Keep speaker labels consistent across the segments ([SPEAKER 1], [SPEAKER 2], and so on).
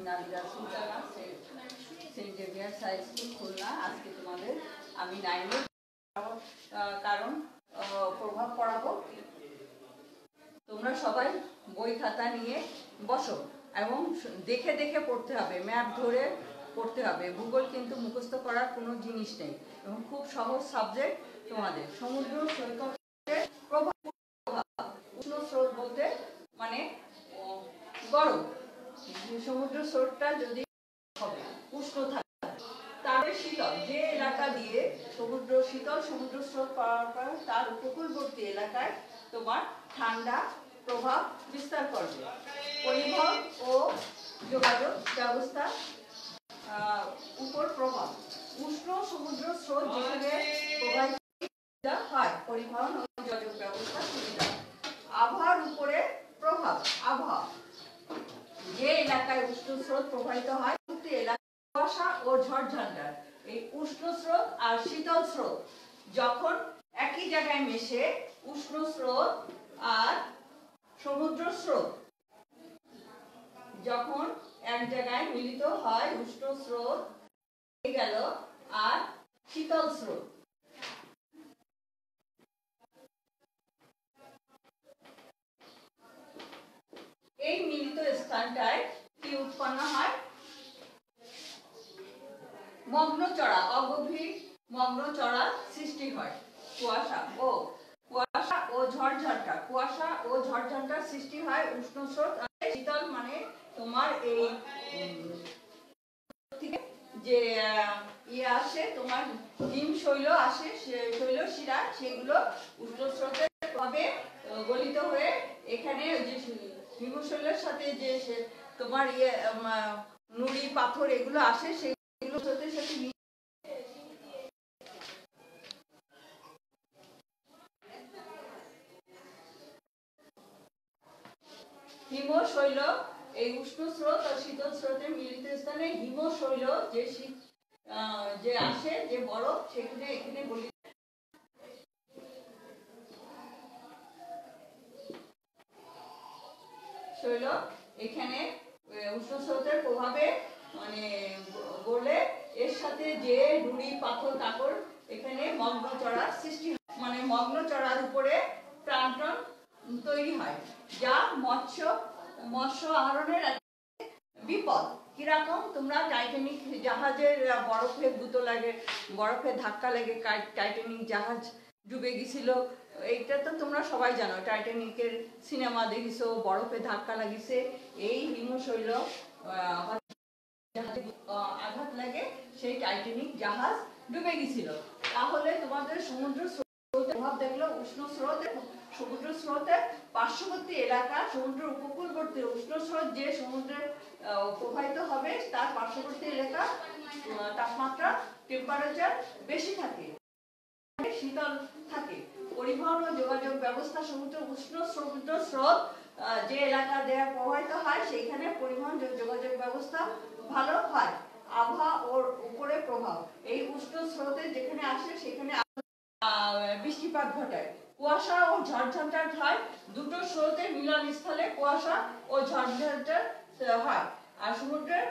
[SPEAKER 1] Nabila Sultana, Saint Xavier's High School Khulna. আজকে তোমাদের আমি 9 কারণ প্রভাব পড়াবো। তোমরা সবাই বই খাতা নিয়ে বসো এবং দেখে দেখে পড়তে হবে, ম্যাপ ধরে পড়তে হবে। ভূগোল কিন্তু মুখস্থ করার কোনো জিনিস নেই এবং খুব সহজ সাবজেক্ট তোমাদের। সমুদ্র সৈকতের প্রভাব, উষ্ণ স্রোত বলতে মানে গরম। সমুদ্র স্রোতটা যদি হবে উষ্ণ থাকে, তাহলে শীতল যে এলাকা দিয়ে সমুদ্র শীতল সমুদ্র স্রোত পাওয়ার পর তার উপকূলবর্তী এলাকায় তোমার ঠান্ডা প্রভাব বিস্তার করবে। পরিবহন ও যোগাযোগ ব্যবস্থা উপর প্রভাব। উষ্ণ সমুদ্র স্রোত যেখানে প্রবাহিত হয়, পরিবহন ও যোগাযোগ ব্যবস্থা সুবিধা। আবহাওয়ার উপরে প্রভাব। আবহাওয়া যে এলাকায় উষ্ণ স্রোত প্রবাহিত হয়, কুয়াশা ও ঝড়ঝঞ্ঝার। এই উষ্ণ স্রোত আর শীতল স্রোত যখন একই জায়গায় মেশে, উষ্ণ স্রোত আর সমুদ্র স্রোত যখন এক জায়গায় মিলিত হয়, উষ্ণ স্রোত হয়ে গেল আর শীতল স্রোত। এই মিলিত স্থানটায় কি উৎপন্ন হয়? মগ্নচড়া, অগভীর মগ্নচড়া সৃষ্টি হয়। কুয়াশা ও ঝড়ঝঞ্ঝা। কুয়াশা ও ঝড়ঝঞ্ঝার সৃষ্টি হয় উষ্ণ স্রোত। শীতল মানে তোমার এই যে ইয়ে আসে, তোমার হিম শৈল আসে, শৈল শিরা, সেগুলো উষ্ণ স্রোতের প্রভাবে গলিত হয়ে এখানে যে হিমশৈলের সাথে যে তোমার ইয়ে নুড়ি পাথর এগুলো আসে, সেগুলো স্রোতের সাথে হিমশৈল। এই উষ্ণ স্রোত আর শীতল স্রোতের মিলিত স্থানে হিমশৈল যে আসে, যে বরফ, সেখানে এখানে গলিত শৈল এখানে উষ্ণ স্রোতের প্রভাবে মানে গলে এর সাথে যে নুড়ি পাথর কাকড় এখানে মগ্নচড়ার সৃষ্টি হয়। মানে মগ্নচড়ার উপরে প্লাঙ্কটন তৈরি হয়, যা মৎস্য আহরণের বিপদ। কিরকম? তোমরা টাইটানিক জাহাজের বরফে গুঁতো লাগে, বরফে ধাক্কা লেগে টাইটানিক জাহাজ ডুবে গেছিল। এইটা তো তোমরা সবাই জানো, টাইটানিকের সিনেমা দেখিছো, বরফে ধাক্কা লাগিছে। এই হিমশৈল আঘাত লাগে, সেই টাইটানিক জাহাজ ডুবে গেছিল। তাহলে তোমাদের সমুদ্র প্রভাব দেখলো উষ্ণ স্রোত। সমুদ্র স্রোতের পার্শ্ববর্তী এলাকা, সমুদ্র উপকূলবর্তী উষ্ণ স্রোত যে সমুদ্রে প্রবাহিত হবে, তার পার্শ্ববর্তী এলাকা তাপমাত্রা টেম্পারেচার বেশি থাকে, শীতল থাকে। পরিবহন ও যোগাযোগ ব্যবস্থা। উষ্ণ সমুদ্র স্রোত যে এলাকা দিয়ে প্রবাহিত হয়, সেইখানে পরিবহন যোগাযোগ ব্যবস্থা ভালো হয়। আবহাওয়া ওর উপরে প্রভাব। এই উষ্ণ স্রোতে যেখানে আসে সেখানে বৃষ্টিপাত ঘটায়। কুয়াশা ও ঝড়ঝঞ্ঝার হয়। দুটো স্রোতের মিলন স্থলে কুয়াশা ও ঝড়ঝঞ্ঝা হয়। আর সমুদ্রের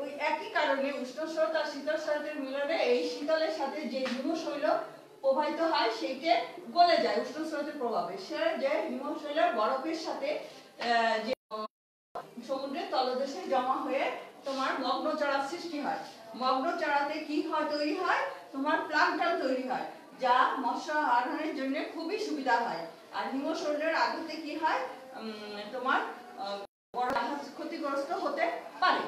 [SPEAKER 1] ওই একই কারণে উষ্ণ স্রোত আর শীতল স্রোতের মিলনে এই শীতলের সাথে যে হিমশৈল প্রবাহিত হয়, সেইটা গলে যায় উষ্ণ স্রোতের প্রভাবে। সে যে হিমশৈলের বরফের সাথে যে সমুদ্রের তলদেশে জমা হয়ে তোমার মগ্নচড়ার সৃষ্টি হয়। মগ্নচড়াতে কি হয়? তৈরি হয় তোমার প্লাঙ্কটন তৈরি হয়, যা মৎস্য আহরণের জন্য খুবই সুবিধা হয়। আর হিমশৈলের আঘাতে কি হয়? তোমার বড় জাহাজ ক্ষতিগ্রস্ত হতে পারে।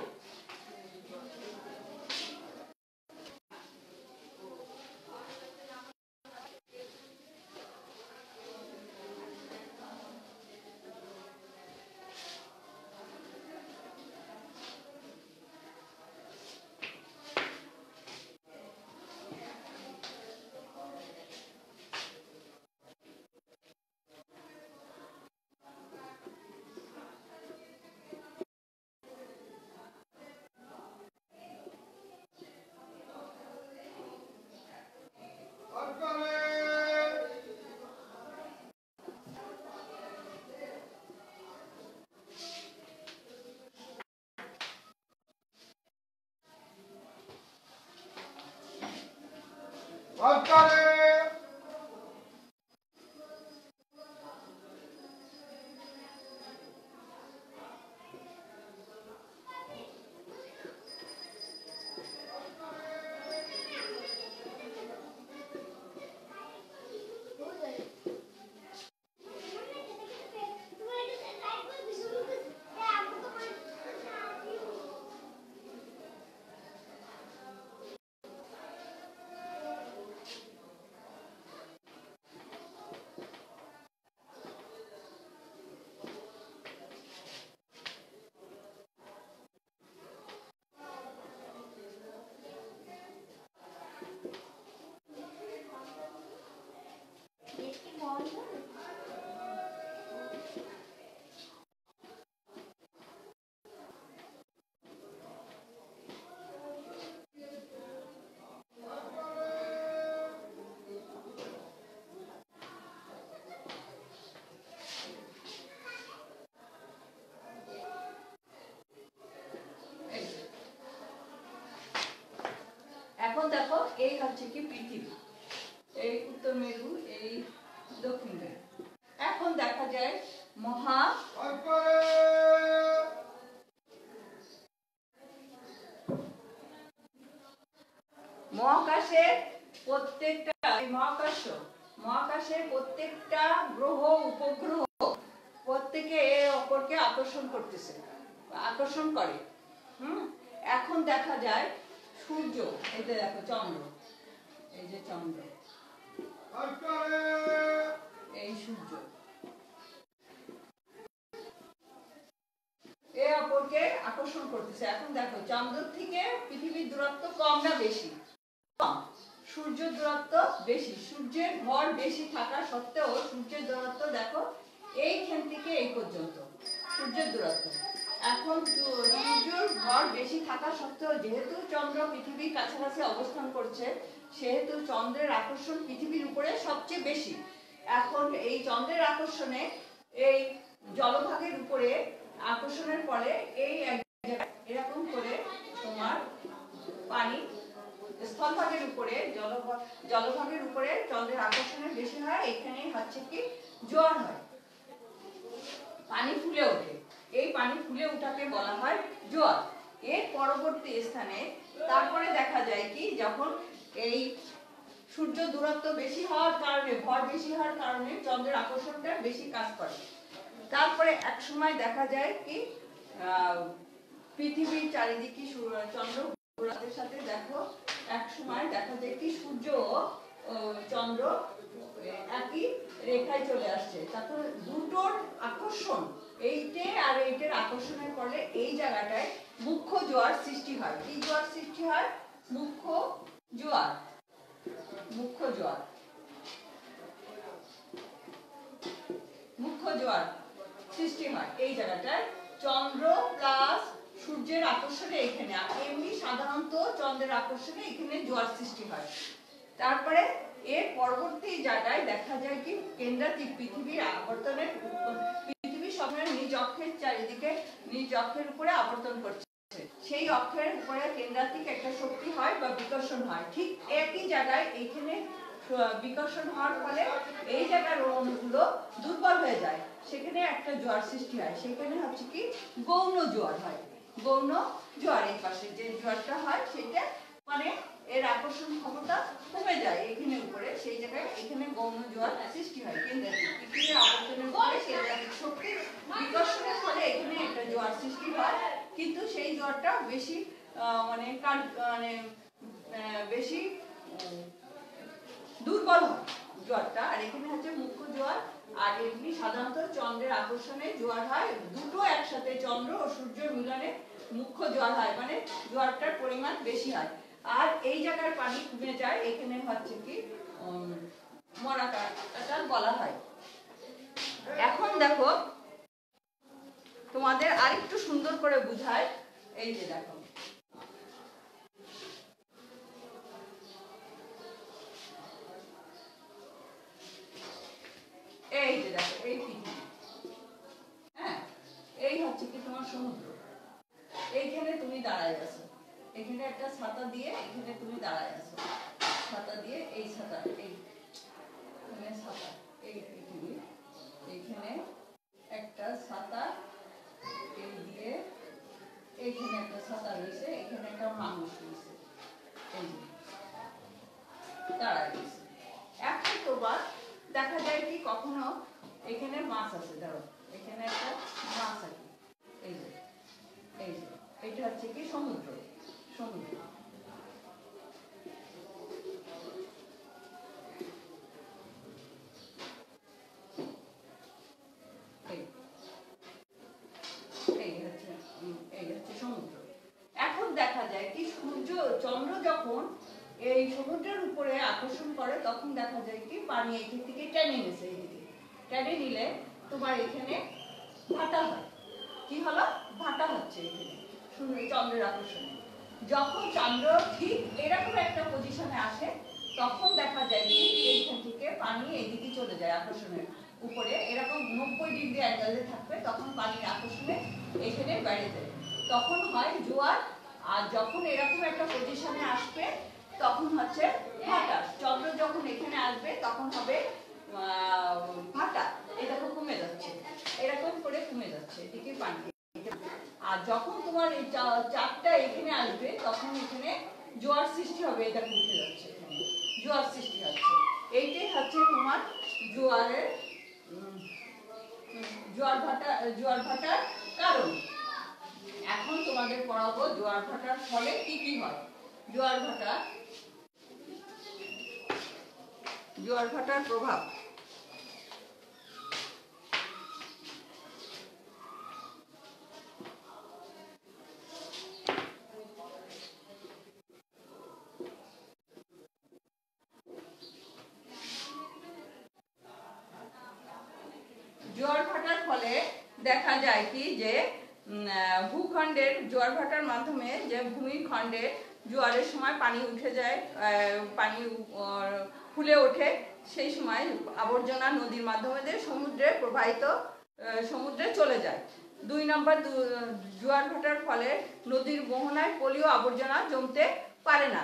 [SPEAKER 1] এখন দেখো এই হচ্ছে কি পৃথিবী, এই উত্তর মেরু, এই দক্ষিণ মেরু। এখন দেখা যায় মহাকাশের প্রত্যেকটা গ্রহ উপগ্রহ প্রত্যেকে এর অপরকে আকর্ষণ করে। এখন দেখা যায় সূর্য, এই যে দেখো চন্দ্র, এই যে চন্দ্র, এই সূর্য, এ অপরকে আকর্ষণ করতেছে। এখন দেখো চন্দ্র থেকে পৃথিবীর দূরত্ব কম না বেশি? কম। সূর্যের দূরত্ব বেশি। সূর্যের ভর বেশি থাকা সত্ত্বেও সূর্যের দূরত্ব দেখো এইখান থেকে এই পর্যন্ত সূর্যের দূরত্ব। এখন সূর্যের ভর বেশি থাকা সত্ত্বেও যেহেতু চন্দ্র পৃথিবীর কাছাকাছি অবস্থান করছে, সেহেতু চন্দ্রের আকর্ষণ পৃথিবীর উপরে সবচেয়ে বেশি। এখন এই চন্দ্রের আকর্ষণে এই জলভাগের উপরে আকর্ষণের ফলে এই এরকম করে তোমার পানি স্থলভাগের উপরে জলভাগের উপরে চন্দ্রের আকর্ষণে বেশি হয়, এখানেই হচ্ছে কি জোয়ার হয়, পানি ফুলে ওঠে। এই পানি ফুলে ওঠাকে বলা হয় জোয়ার। এর পরবর্তী স্থানে তারপরে দেখা যায় কি, যখন এই সূর্য দূরত্ব বেশি হওয়ার কারণে, ভর বেশি হওয়ার কারণে চন্দ্রের আকর্ষণটা বেশি কাজ করে। তারপরে এক সময় দেখা যায় কি পৃথিবীর চারিদিকে চন্দ্র ঘোরার সাথে দেখো এক সময় দেখা যায় কি সূর্য চন্দ্র একই রেখায় চলে আসছে। তারপর দুটোর আকর্ষণ, এইটে আর এইটের আকর্ষণের ফলে এই জায়গাটায় মুখ্য জোয়ার সৃষ্টি হয়। কি জোয়ার সৃষ্টি হয়? মুখ্য জোয়ার। মুখ্য জোয়ার, মুখ্য জোয়ার সৃষ্টি হয় এই জায়গাটায় চন্দ্র প্লাস সূর্যের আকর্ষণে। এখানে এমনি সাধারণত চন্দ্রের আকর্ষণে এখানে জোয়ার সৃষ্টি হয়। তারপরে এর পরবর্তী জায়গায় দেখা যায় কি কেন্দ্রাতিক পৃথিবীর আবর্তনের, পৃথিবী সবসময় নিজ অক্ষের চারিদিকে নিজ অক্ষের উপরে আবর্তন করছে। সেই অক্ষের উপরে কেন্দ্রাতিক একটা শক্তি হয় বা বিকর্ষণ হয়। ঠিক একই জায়গায় এখানে বিকর্ষণ হওয়ার ফলে এই জায়গার অণুগুলো দুর্বল হয়ে যায়, সেখানে একটা জোয়ার সৃষ্টি হয়। সেখানে হচ্ছে কি গৌণ জোয়ার হয়। গৌণ জোয়ার এই পাশে যে জোয়ারটা হয় সেটা মানে এর আকর্ষণ ক্ষমতা কমে যায় এখানে উপরে, সেই জায়গায় এখানে গৌণ জোয়ার সৃষ্টি হয়। কেন্দ্রাতিক পৃথিবীর আবর্তনের ফলে কেন্দ্রাতিক শক্তির বিকর্ষণের ফলে এখানে একটা জোয়ার সৃষ্টি হয়। কিন্তু সেই জোয়ারটা বেশি মানে বেশি দুর্বল হয় জোয়ারটা। আর এখানে হচ্ছে মুখ্য জোয়ার। আর এমনি সাধারণত চন্দ্রের আকর্ষণে জোয়ার হয়, দুটো একসাথে চন্দ্র ও সূর্যের মিলনে মুখ্য জোয়ার হয়, মানে জোয়ারটার পরিমাণ বেশি হয়। আর এই জায়গার পানি কমে যায়, এখানে হচ্ছে কি মরাকাটাল বলা হয়। এখন দেখো তোমাদের আরেকটু সুন্দর করে বুঝায়, এই যে দেখো এই যে দেখো এই পৃথিবী, হ্যাঁ এই হচ্ছে কি তোমার সমুদ্র। এইখানে তুমি দাঁড়ায় আছো, এখানে একটা ছাতা দিয়ে এখানে তুমি দাঁড়ায় আছো। ছাতা দিয়ে এই ছাতা ছাতা এইখানে একটা ছাতা এই দিয়ে এইখানে একটা ছাতা রয়েছে, এখানে একটা মানুষ রয়েছে, এই দাঁড়ায় রয়েছে। এখন তোমার দেখা যায় কি কখনো এখানে মাছ আছে, ধরো এখানে একটা মাছ আছে, এই যে এটা হচ্ছে কি সমুদ্র। সমুদ্র সমুদ্র। এখন দেখা যায় কি সূর্য চন্দ্র যখন এই সমুদ্রের উপরে আকর্ষণ করে তখন দেখা যায় কি পানি এখান থেকে টেনে নিছে, এইদিকে টেনে নিলে তোমার এখানে ভাটা হয়। কি হলো? ভাটা হচ্ছে এখানে চন্দ্রের আকর্ষণে। যখন চন্দ্র ঠিক এরকম একটা পজিশনে আসে তখন দেখা যায় কি এইখান থেকে পানি এদিকে চলে যায় আকর্ষণের উপরে, এরকম 90 ডিগ্রি অ্যাঙ্গেলে থাকবে, তখন পানির আকর্ষণে এখানে বেড়ে যায়, তখন হয় জোয়ার। আর যখন এরকম একটা পজিশনে আসবে তখন হচ্ছে ভাটা। চন্দ্র যখন এখানে আসবে তখন হবে ভাটা। এটা কমে যাচ্ছে, এরকম করে কমে যাচ্ছে এদিকে পানি। আর যখন তোমার এই চাপটা এখানে আসবে তখন এখানে জোয়ার সৃষ্টি হবে, এটা উঠে যাচ্ছে, জোয়ার সৃষ্টি হচ্ছে। এইটাই হচ্ছে তোমার জোয়ারের জোয়ার ভাটার কারণ। এখন তোমাদের পড়াবো জোয়ার ভাটার ফলে কি কি হয়। জোয়ার ভাটার প্রভাব। জোয়ার ভাটার ফলে দেখা যায় কি যে ভূখণ্ডের জোয়ার ভাটার মাধ্যমে যে ভূমিখণ্ডে জোয়ারের সময় পানি উঠে যায়, পানি ফুলে ওঠে, সেই সময় আবর্জনা নদীর মাধ্যমে সমুদ্রে চলে যায়। 2 নম্বর, জোয়ার ভাটার ফলে নদীর মোহনায় পলিও আবর্জনা জমতে পারে না।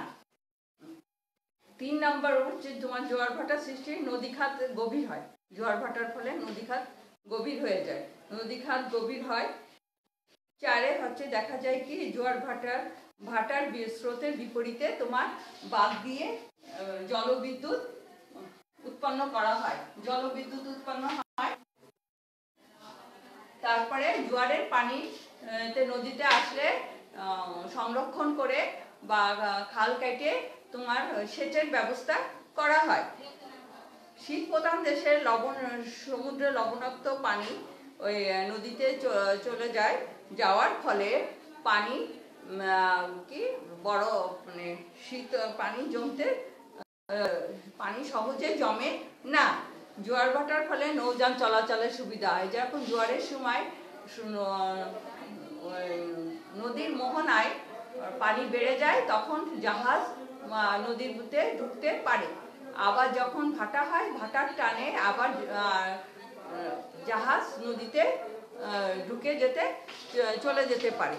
[SPEAKER 1] 3 নম্বর হচ্ছে তোমার জোয়ার ভাটার সৃষ্টি নদী খাত গভীর হয়। জোয়ার ভাটার ফলে নদী খাত গভীর হয়ে যায়, নদী খাত গভীর হয়। 4 হচ্ছে দেখা যায় কি জোয়ার ভাটার স্রোতের বিপরীতে তোমার বাঁধ দিয়ে জলবিদ্যুৎ উৎপন্ন করা হয়, জলবিদ্যুৎ উৎপন্ন হয়। তারপরে জোয়ারের পানি নদীতে আসলে সংরক্ষণ করে বা খাল কেটে তোমার সেচের ব্যবস্থা করা হয়। শীত প্রধান দেশের সমুদ্রে লবণাক্ত পানি ওই নদীতে চলে যাওয়ার ফলে পানি কি বড় মানে শীত পানি জমতে পানি সহজে জমে না। জোয়ার ভাটার ফলে নৌযান চলাচলের সুবিধা হয়। যখন জোয়ারের সময় নদীর মোহনায় পানি বেড়ে যায় তখন জাহাজ নদীর বুতে ঢুকতে পারে। আবার যখন ভাটা হয় ভাটার টানে আবার জাহাজ নদীতে ঢুকে চলে যেতে পারে।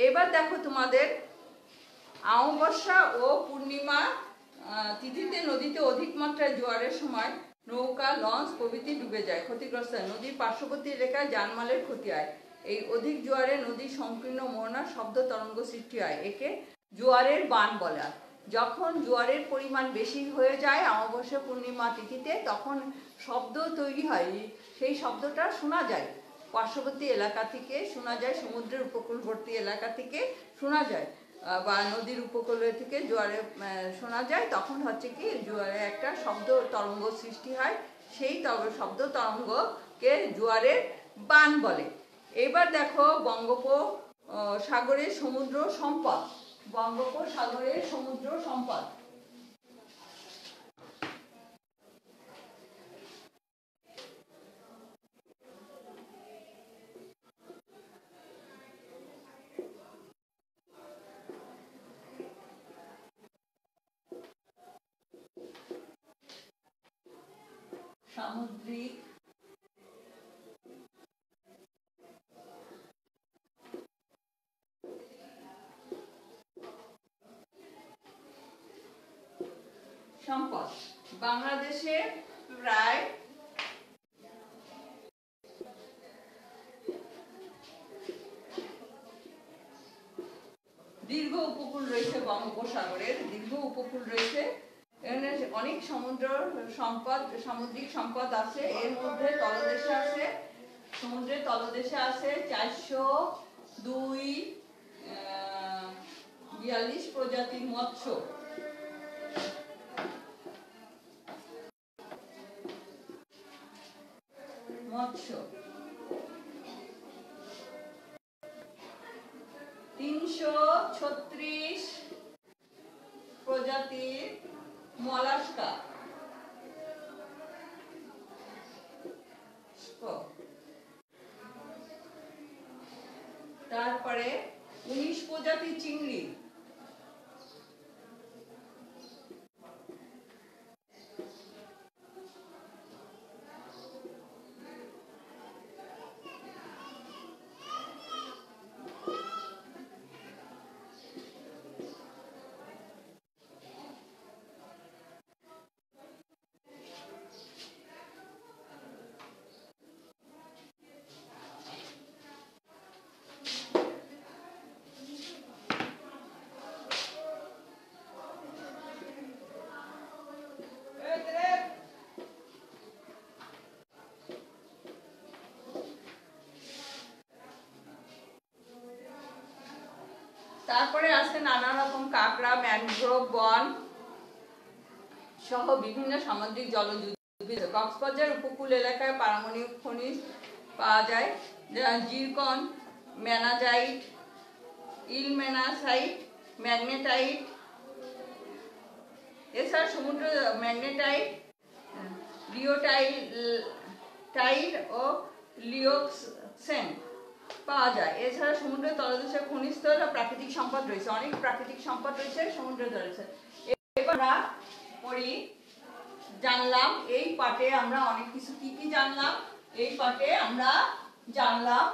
[SPEAKER 1] এবার দেখো তোমাদের অমাবস্যা ও পূর্ণিমা তিথিতে নদীতে অধিক মাত্রায় জোয়ারের সময় নৌকা, লঞ্চ প্রভৃতি ডুবে যায়, ক্ষতিগ্রস্ত হয়। নদীর পার্শ্ববর্তী এলাকায় জানমালের ক্ষতি হয়। এই অধিক জোয়ারে নদীর সংকীর্ণ মোহনার শব্দ তরঙ্গ সৃষ্টি হয়, একে জোয়ারের বান বলা। যখন জোয়ারের পরিমাণ বেশি হয়ে যায় অমাবস্যা পূর্ণিমা তিথিতে তখন শব্দ তৈরি হয়, সেই শব্দটা শোনা যায় পার্শ্ববর্তী এলাকা থেকে, শোনা যায় সমুদ্রের উপকূলবর্তী এলাকা থেকে শোনা যায়, বা নদীর উপকূল থেকে জোয়ারে শোনা যায়। তখন হচ্ছে কি জোয়ারে একটা শব্দ তরঙ্গ সৃষ্টি হয়, সেই শব্দ তরঙ্গকে জোয়ারের বান বলে। এবার দেখো বঙ্গোপসাগরের সমুদ্র সম্পদ। বঙ্গোপসাগরের সমুদ্র সম্পদ। সামুদ্রিক সম্পদ। বাংলাদেশে প্রায় দীর্ঘ উপকূল রয়েছে, বঙ্গোপসাগরের দীর্ঘ উপকূল রয়েছে। এখানে অনেক সামুদ্রিক সম্পদ আছে। এর মধ্যে তলদেশে আছে, সমুদ্রের তলদেশে আছে 442 প্রজাতির মৎস্য। মৎস্য 336 প্রজাতির মলাস্কা, তারপরে 19 প্রজাতির চিংড়ি, তারপরে আছে নানা রকম কাঁকড়া, ম্যানগ্রোভ বন সহ বিভিন্ন সামুদ্রিক জলজ উদ্ভিদ। কক্সবাজার উপকূল এলাকায় পারমাণবিক খনিজ পাওয়া যায়, জিরকন, ম্যানাজাইট, ইলমেনাসাইট, ম্যাগনেটাইট। এছাড়া সমুদ্র ম্যাগনেটাইট, রিওটাইট ও লিওক্সেন পাওয়া যায়। এছাড়া সমুদ্রের তলদেশে খনিজ তেল ও প্রাকৃতিক সম্পদ রয়েছে, অনেক প্রাকৃতিক সম্পদ রয়েছে সমুদ্রের তলদেশে। এবার আমরা জানলাম এই পাঠে আমরা অনেক কিছু কি কি জানলাম। এই পাঠে আমরা জানলাম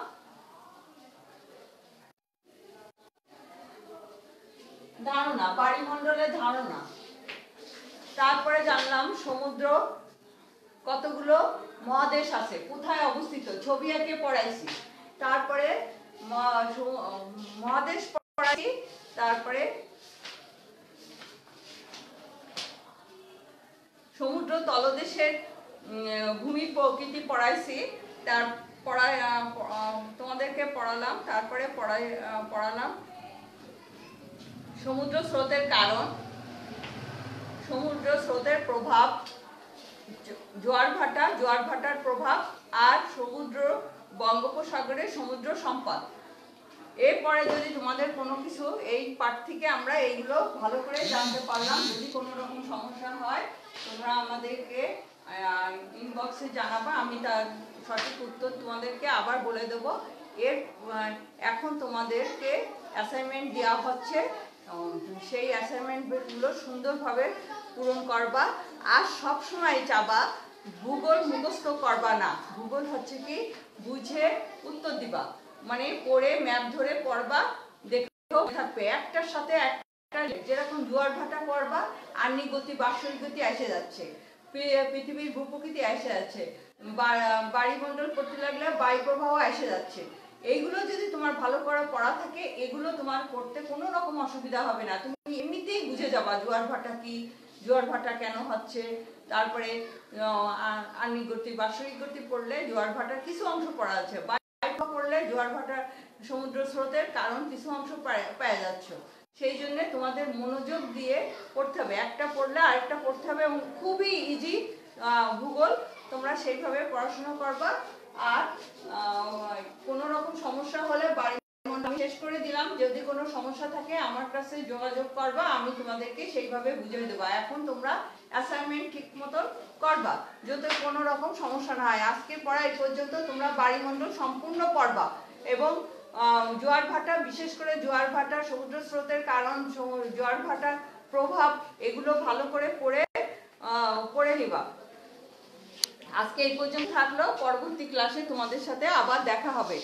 [SPEAKER 1] ধারণা, বায়ুমণ্ডলের ধারণা। তারপরে জানলাম সমুদ্র কতগুলো মহাদেশ আছে, কোথায় অবস্থিত, ছবি এঁকে পড়াইছি। তারপরে মহাদেশ পড়াইছি। তারপরে সমুদ্র তলদেশের ভূমি প্রকৃতি পড়াইছি। তোমাদেরকে পড়ালাম। তারপরে পড়ালাম সমুদ্র স্রোতের কারণ, সমুদ্র স্রোতের প্রভাব, জোয়ার ভাটার প্রভাব, আর সমুদ্র বঙ্গোপসাগরের সমুদ্র সম্পদ। এরপরে যদি তোমাদের কোনো কিছু এই পাঠ থেকে আমরা এইগুলো ভালো করে জানতে পারলাম, যদি কোনো রকম সমস্যা হয় তোমরা আমাদেরকে ইনবক্সে জানাবা, আমি তার সঠিক উত্তর তোমাদেরকে আবার বলে দেবো। এখন তোমাদেরকে অ্যাসাইনমেন্ট দেওয়া হচ্ছে, সেই অ্যাসাইনমেন্টগুলো সুন্দরভাবে পূরণ করবা। আর সবসময় চাবা ভূগোল মুখস্থ করবা না, ভূগোল হচ্ছে কি বুঝে উত্তর দিবা, মানে পড়ে ম্যাপ ধরে পড়বা, দেখতেও থাকবে একটার সাথে একটা। যেরকম জোয়ার ভাটা পড়বা, আহ্নিক গতি, বাৎসরিক গতি এসে যাচ্ছে, পৃথিবীর ভূপ্রকৃতি এসে যাচ্ছে, বায়ুমণ্ডল পড়তে লাগলে বায়ু প্রবাহ এসে যাচ্ছে। এইগুলো যদি তোমার ভালো করে পড়া থাকে, এগুলো তোমার পড়তে কোনো রকম অসুবিধা হবে না, তুমি এমনিতেই বুঝে যাবা জোয়ার ভাটা কি, জোয়ার ভাটা কেন হচ্ছে। তারপরে আহ্নিক গতি, বাৎসরিক গতি পড়লে জোয়ার ভাটার কিছু অংশ পড়া আছে, পড়লে জোয়ার ভাটার সমুদ্র স্রোতের কারণ কিছু অংশ পেয়ে যাচ্ছ। সেই জন্য তোমাদের মনোযোগ দিয়ে পড়তে হবে, একটা পড়লে আরেকটা পড়তে হবে, এবং খুবই ইজি ভূগোল। তোমরা সেইভাবে পড়াশোনা করবা। আর কোনো রকম সমস্যা হলে বাড়ি শেষ করে দিলাম, যদি কোনো সমস্যা থাকে আমার কাছে যোগাযোগ করবা, আমি তোমাদেরকে সেইভাবে বুঝিয়ে দেবো। এখন তোমরা অ্যাসাইনমেন্ট ঠিক মতো করবা, যাতে কোনো রকম সমস্যা না হয়। আজকের পড়া এই পর্যন্ত। তোমরা বায়ুমণ্ডল সম্পূর্ণ পড়বা, এবং জোয়ার ভাটা, বিশেষ করে জোয়ার ভাটা, সমুদ্র স্রোতের কারণ, জোয়ার ভাটার প্রভাব, এগুলো ভালো করে পড়ে নিবা। আজকে এই পর্যন্ত থাকলো, পরবর্তী ক্লাসে তোমাদের সাথে আবার দেখা হবে।